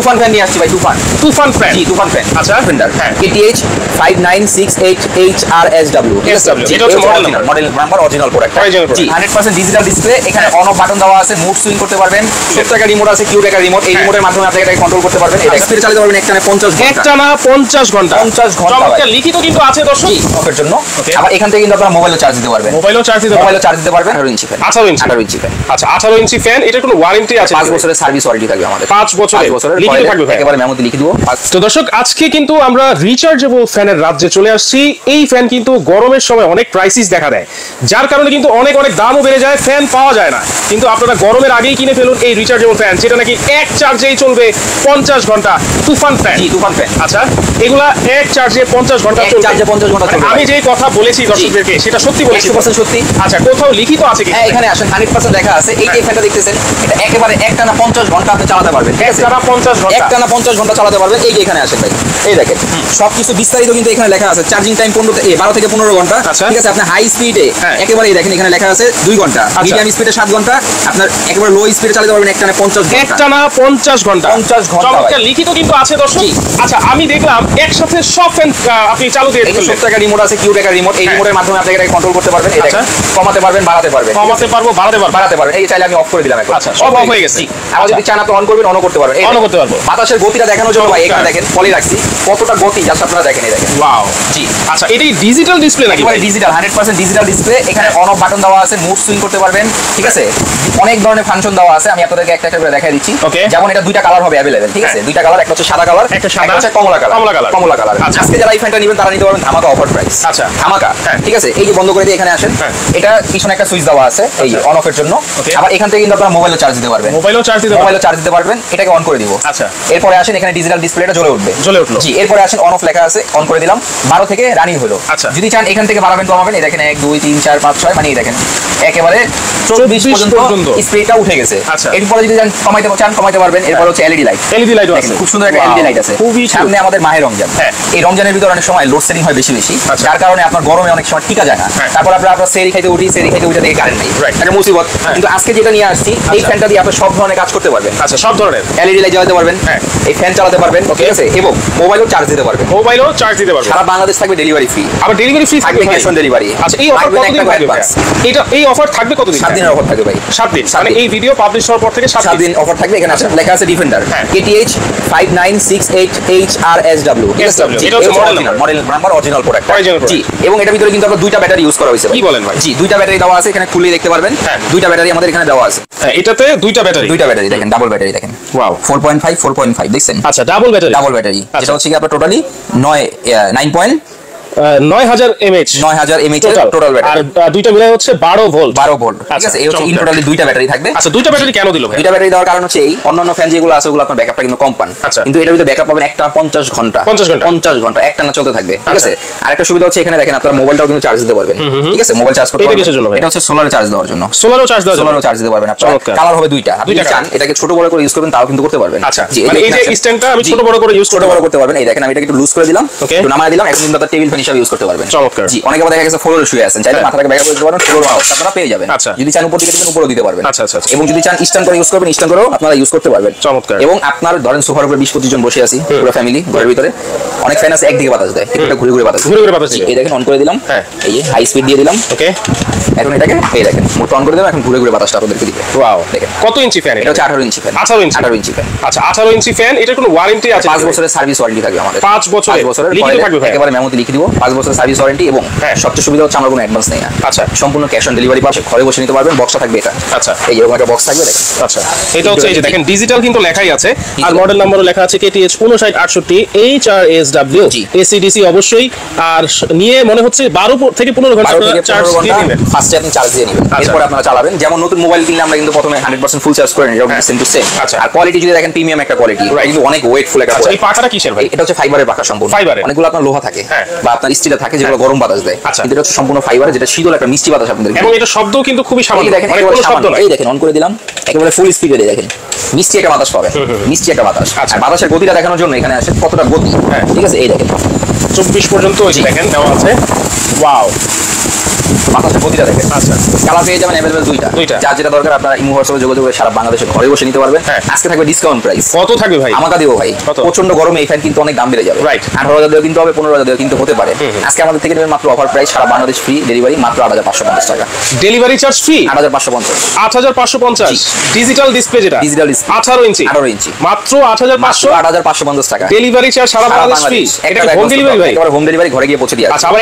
তুফান fan নিয়ে আসছি ভাই, তুফান তুফান ফ্যান। জি তুফান ফ্যান। আচ্ছা ডিফেন্ডার KTH 5968HRSW। এটা হচ্ছে মডেল নাম্বার, অরিজিনাল প্রোডাক্ট। জি 100% ডিজিটাল ডিসপ্লে। এখানে অন অফ বাটন দেওয়া আছে, মুভ সুইং করতে পারবেন। 70 টাকা রিমোট আছে, কিউ টাকা রিমোট। এই রিমোটের মাধ্যমে আপনি এটাকে কন্ট্রোল করতে পারবেন। এটা স্পিড চালাতে পারবেন একটানা 50 ঘন্টা। একটানা 50 ঘন্টা। 50 ঘন্টা। চমৎকার লিখিত কিন্তু আছে দর্শক অফের জন্য। আবার এখান থেকে কিন্তু আপনারা মোবাইলও চার্জ দিতে পারবেন। মোবাইলও চার্জ দিতে পারবেন। 18 ইঞ্চি ফ্যান। 18 inch fan. আচ্ছা 18 ইঞ্চি ফ্যান। এটা কোনো ওয়ারেন্টি আছে? 5 বছরের সার্ভিস ওয়ারেন্টি থাকবে আমাদের। 5 বছরের লিখিত থাকবে ভাই। একেবারে মেমোতে লিখে দিব। তো দর্শক আজকে কিন্তু আমরা রিচার্জেবল ফ্যানের রাজ্যে চলে আসছি। এই ফ্যান কিন্তু গরমের সময় অনেক ক্রাইসিস দেখা দেয়, যার কারণে কিন্তু অনেক দামও বেড়ে যায়, ফ্যান পাওয়া যায় না। কিন্তু আপনারা গরমের আগেই কিনে ফেলুন এই রিচার্জেবল ফ্যান, যেটা নাকি এক চার্জেই চলবে 50 ঘন্টা। তুফান ফ্যান। জি তুফান ফ্যান। আচ্ছা এগুলা এক চার্জে 50 ঘন্টা চলবে। চার্জে 50 ঘন্টা চলবে। আমি যে কথা বলেছি দর্শকদেরকে সেটা সত্যি বলেছি? 100% সত্যি। আচ্ছা কোথাও লিখিত আছে কি? হ্যাঁ এখানে আসেন, 100% লেখা আছে। এই যে ফ্যানটা দেখতেছেন, এটা একেবারে একটানা 50 ঘন্টা আপনি চালাতে পারবেন। ঠিক আছে, একটানা 50 ঘন্টা। একটানা 50 ঘন্টা চালাতে পারবেন। এই যে এখানে আসেন ভাই, এই দেখেন সবকিছু বিস্তারিত কিন্তু এখানে লেখা আছে। চার্জিং টাইম 12 থেকে 15 ঘন্টা। ঠিক আছে, আপনি হাই স্পিডে একেবারে দেখেন এখানে লেখা আছে 2 ঘন্টা, মিডিয়াম স্পিডে 7 ঘন্টা, আপনার একেবারে লো স্পিডে চালাতে পারবেন একটানা 50 ঘন্টা। একটানা 50 ঘন্টা। 50 ঘন্টা। চমৎকার লিখিত কিন্তু আছে দর্শক। আচ্ছা আমি দেখলাম একসাথে সব ফ্যান আপনি চালু দিয়ে দিলেন। 70 টাকা রিমোট আছে, কিউ টাকা রিমোট। এই রিমোটের মাধ্যমে আপনি এটাকে কন্ট্রোল করতে পারবেন। এই দেখেন কমাতে পারবেন, বাড়াতে পারবেন। কমাতে পারবো, বাড়াতে পারবেন। এই চাইলে আমি অফ করে দিলাম এখন। আচ্ছা সব অফ হয়ে গেছে। আর যদি চান আপনি অন করবেন, অনও করতে পারবেন। অনও করতে পারবো। বাতাসের গতিটা দেখানোর জন্য ভাই এখানে দেখেন পলি রাখছি, কতটা গতি জাস্ট আপনারা দেখেন। এই দেখেন ওয়াও। জি আচ্ছা এটাই ডিজিটাল ডিসপ্লে নাকি? একেবারে ডিজিটাল, 100% ডিজিটাল ডিসপ্লে। এখানে অন অফ বাটন দেওয়া আছে, মুভ সুইং করতে পারবেন। ঠিক আছে, অনেক ধরনের ফাংশন দেওয়া আছে। আমি আপনাদেরকে একটা একটা করে দেখাই দিচ্ছি। যেমন এটা দুইটা কালার হবে अवेलेबल। ঠিক আছে, দুইটা কালার, একটা হচ্ছে সাদা কালার, একটা হচ্ছে কমলা কালার। আজকে যারা এই ফ্যানটা নেবেন তারা নিতে পারবেন ধামাকা অফার প্রাইস। আচ্ছা ধামাকা। ঠিক আছে, এই যে বন্ধ করে দিয়ে এখানে আসেন, এটা পিছনে একটা সুইচ দেওয়া আছে এই যে অন অফের জন্য। আবার এখান থেকে কিন্তু আপনারা মোবাইলও চার্জ দিতে পারবেন। মোবাইলও চার্জ দিতে পারবেন। এটাকে অন করে দিব। আচ্ছা এরপরে আসেন, এখানে ডিজিটাল ডিসপ্লেটা জ্বলে উঠবে। জি এরপরে আসেন, অন অফ লেখা আছে, অন করে দিলাম। 12 থেকে রানিং হলো। যদি চান এখান থেকে বাড়াবেন কমাবেন। এই দেখেন 1 2 3 4 5 6 মানে এই দেখেন একেবারে 24 পর্যন্ত স্পিডটা উঠে গেছে। এরপরে যদি চান কমাইতে পারবেন। এরপর হচ্ছে এলইডি লাইট আছে, খুব সুন্দর একটা এলইডি লাইট আছে। সামনে আমাদের মাহে রমজান। এই রমজানের ভিতরে অনেক সময় লোড সেটিং হয় বেশি, যার কারণে আপনার গরমে অনেক সময় টিকা যায় না। তারপর আপনার সেরি খাইতে উঠে দেখে কারেন্ট নেই, একটা মুসিবত। কিন্তু আজকে যেটা নিয়ে আসছি, এই ফ্যানটা দিয়ে আপনি সব ধরনের কাজ করতে পারবেন। আচ্ছা সব ধরনের এলইডি লাইট জ্বালাতে পারবেন, এই ফ্যান চালাতে পারবেন। ঠিক আছে, এবং মোবাইলও চার্জ দিতে পারবেন। সারা বাংলাদেশ থাকবে ডেলিভারি ফ্রি। আবার ডেলিভারি ফ্রি থাকবে, ক্যাশ অন ডেলিভারি। আচ্ছা এই অফার কতদিন থাকবে? এই অফার থাকবে কতদিন? 7 দিনের অফার থাকবে ভাই। 7 দিন মানে এই ভিডিও পাবলিশ হওয়ার পর থেকে 7 দিন অফার থাকবে। এখানে আছে লেখা আছে ডিফেন্ডার KTH 5968HRSW। এটা হচ্ছে মডেল নাম্বার, অরিজিনাল প্রোডাক্ট। জি এবং এটার ভিতরে কিন্তু আমরা দুইটা ব্যাটারি ইউজ করা হয়েছে। কি বলেন ভাই? জি দুইটা ব্যাটারি দেওয়া আছে, এখানে খুলে দেখতে পারবেন। দুইটা ব্যাটারি আমাদের এখানে দেওয়া আছে। এটাতে দুইটা ব্যাটারি দেখেন, ডাবল ব্যাটারি দেখেন। ওয়াও 4.5 দেখছেন? আচ্ছা ডাবল ব্যাটারি। যেটা হচ্ছে কি আপনার টোটালি 9000 mAh টোটাল ব্যাটারি। আর দুইটা মিলাই হচ্ছে 12 ভোল্ট। ঠিক আছে, এই হচ্ছে ইন টোটালি দুইটা ব্যাটারি থাকবে। আচ্ছা দুইটা ব্যাটারি কেন দিল ভাই? দুইটা ব্যাটারি দেওয়ার কারণ হচ্ছে এই অন্যান্য ফ্যান যেগুলো আছে ওগুলো আপনার ব্যাকআপটা কিন্তু কম পান, কিন্তু এটার ভিতরে ব্যাকআপ পাবেন একটা 50 ঘন্টা একটানা চলতে থাকবে। ঠিক আছে, আরেকটা সুবিধা হচ্ছে এখানে দেখেন আপনারা মোবাইলটাও কিন্তু চার্জ দিতে পারবেন। ঠিক আছে, মোবাইল চার্জ করতে পারবেন। এটা হচ্ছে সোলারে চার্জ দেওয়ার জন্য। সোলারও চার্জ দিতে পারবেন আপনারা। কালার হবে দুইটা। আপনি চান এটাকে ছোট বড় করে ইউজ করবেন তাও কিন্তু করতে পারবেন। আচ্ছা মানে এই যে স্ট্যান্ডটা আমি ছোট বড় করে ইউজ করতে পারবেন। এই দেখেন আমি এটাকে একটু লুজ করে দিলাম, একটু নামায় দিলাম, এখন কিন্তু আপনারা টেবিল ফ্যান হিসেবে ইউজ করতে পারবেন। জি অনেকে আবার দেখা গেছে ফ্লোরে শুয়ে আছেন, চাইলে মাথাটাকে ব্যাকআপ করতে পারবেন, ফ্লোর আপনারা পেয়ে যাবেন। যদি চান উপর দিকে দিবেন, উপরেও দিতে পারবেন। এবং যদি চান স্ট্যান্ড করে ইউজ করবেন, স্ট্যান্ড করেও আপনারা ইউজ করতে পারবেন। চমৎকার। এবং আপনার ধরেন সোফার উপরে 20-25 জন বসে আছি, পুরো ফ্যামিলি ঘরের ভিতরে। অনেক ফ্যান আছে একদিকে বাতাস দেয়, এটা ঘুরে বাতাস। এই দেখেন অন করে দিলাম, এই হাই স্পিড দিয়ে দিলাম। ওকে, এখন এটাকে এই দেখেন মোট অন করে দিলাম, এখন ঘুরে বাতাসটা আপনাদেরকে দিবে। ওয়াও দেখেন কত ইঞ্চি ফ্যান? এটা হচ্ছে 18 ইঞ্চি ফ্যান। 18 inch fan. আচ্ছা 18 ইঞ্চি ফ্যান। এটার কোনো ওয়ারেন্টি আছে? 5 বছরের সার্ভিস ওয়ারেন্টি থাকবে আমাদের। 5 বছরের লিখিত থাকবে ভাই, একেবারে মেমোতে লিখে দিব। 5 বছরের সার্ভিস ওয়ারেন্টি এবং সবচেয়ে সুবিধা হচ্ছে আমরা কোনো অ্যাডভান্স নেই না। আচ্ছা সম্পূর্ণ ক্যাশ অন ডেলিভারি পাবে, ঘরে বসে নিতে পারবেন। বক্সটা থাকবে এটা। আচ্ছা এই এরকম একটা বক্স থাকবে দেখেন। আচ্ছা এটা হচ্ছে এই যে দেখেন ডিজিটাল কিন্তু লেখাই আছে, আর মডেল নাম্বারও লেখা আছে KTH 5968 HRSW। AC/DC অবশ্যই। আর নিয়ে মনে হচ্ছে 12 থেকে 15 ঘন্টা চার্জ দিয়ে নেবেন। ফার্স্টে আপনি চার্জ দিয়ে নেবেন, এরপর আপনারা চালাবেন। যেমন নতুন মোবাইল কিনলে আমরা কিন্তু প্রথমে 100% ফুল চার্জ করে নিই, যেমন সেম টু সেম। আচ্ছা আর কোয়ালিটি যদি দেখেন প্রিমিয়াম একটা কোয়ালিটি, কিন্তু অনেক ওয়েটফুল একটা। আচ্ছা এই পাখাটা কিসের ভাই? এটা হচ্ছে ফাইবারের পাখা সম্পূর্ণ। অনেকগুলো আপনার লোহা থাকে বা আপনার স্টিলে থাকে যেগুলো গরম বাতাস দেয়, কিন্তু এটা হচ্ছে সম্পূর্ণ ফাইবারের, যেটা শীতল একটা মিষ্টি বাতাস আপনাদের। এবং এটা শব্দও কিন্তু খুবই সামান্য, অনেক কোনো শব্দ নাই। এই দেখেন অন করে দিলাম, একেবারে ফুল স্পিডে দেখেন মিষ্টি একটা বাতাস পাবেন, মিষ্টি একটা বাতাস। আর বাতাসের গতিটা দেখানোর জন্য এখানে আসে কতটা গতি। ঠিক আছে, এই দেখেন 24 পর্যন্ত ওই দেখেন দেওয়া আছে। ওয়াও বাতাসের গতিটা দেখেন। আচ্ছা, কালার পেয়ে যাবেন অ্যাভেলেবল দুইটা। যার যেটা দরকার আপনারা ইমো হোয়াটসঅ্যাপে যোগাযোগ করে সারা বাংলাদেশে ঘরে বসে নিতে পারবেন। আজকে থাকবে ডিসকাউন্ট প্রাইস। কত থাকবে ভাই? আমাকে দিব ভাই, প্রচন্ড গরমে এই ফ্যান কিন্তু অনেক দাম বেড়ে যাবে। 18,000 দিয়ে কিনতে হবে, 15,000 দিয়ে কিনতে হতে পারে। আজকে আমাদের থেকে নেবেন মাত্র অফার প্রাইস, সারা বাংলাদেশ ফ্রি ডেলিভারি, মাত্র 8,550 টাকা। Delivery charge free 8,550। 8,550 digital display, যেটা ডিজিটাল ডিসপ্লে 18 ইঞ্চি, মাত্র 8,500 8,550 টাকা। ডেলিভারি চার্জ সারা বাংলাদেশ ফ্রি। এটা হোম ডেলিভারি ভাই? একেবারে হোম ডেলিভারি, ঘরে গিয়ে পৌঁছে দিয়ে। আচ্ছা, আবার